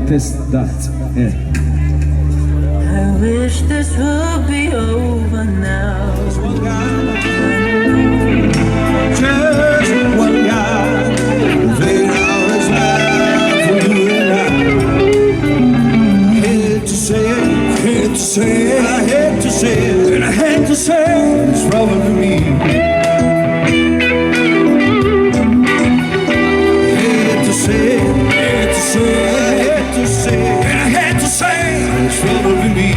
Test, dat, I wish this would be over now. Just one guy played out his life for you and I. Hate to say it, hate to say it, I hate to say it, and I hate to say it, it's probably me. Hate to say it, hate to say it. And I had to say it's probably me.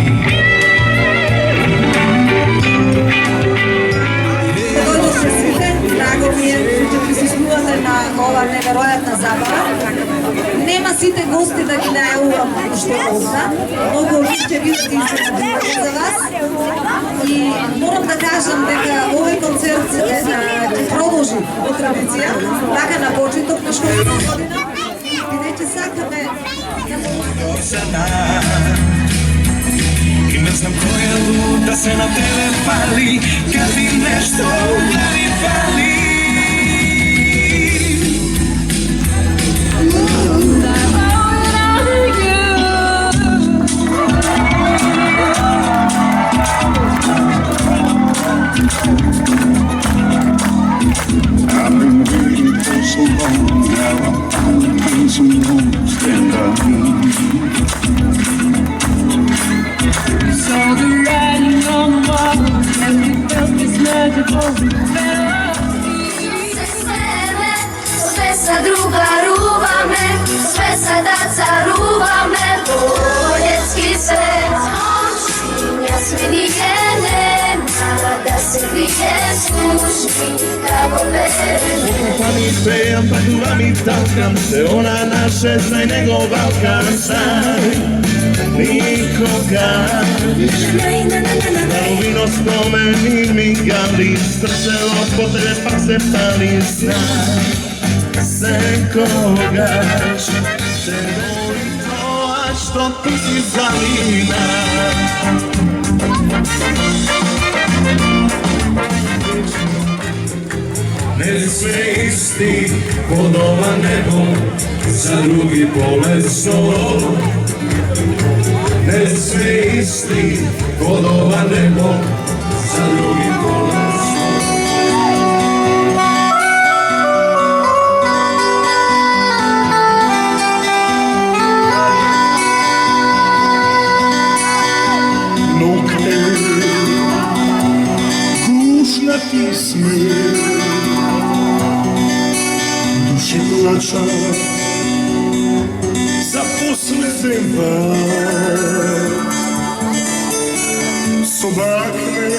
Drago mi je da присуствувате на ова неверојатна забава. Нема сите гости да ги најавувам што овда. Многу од нив ќе бидат изненадени за вас. И морам да кажам дека овој концерт ќе продолжи по традиција, така на почеток на школната година. Бидејќи сакаме I ne znam ko je lud da se na tebe pali kad ti nešto u glavi pali. I've been waiting for so long now. I'm getting some home, stand by me. Saw the writing on the wall, and we felt this magical Sve sa druga ruva me, sve sada caruva me, polječki svet. Ja sve nije nema, da se grije služi, kako veri. Pa mi pejam, pa duva mi talkam, se ona naše znaj nego Balkan san. Nikoga na vino spomeni mi gali, srce od potrebe pa se pali, znam se kogaš, se voli to, a što ti si zalina. Ne sve isti pod ova nebo, za drugi bolesno. Ne sve isti pod ova nebo, za drugi bolesno. Nokte, gušna pisme, duše plača, zapusne zemba. Sobakne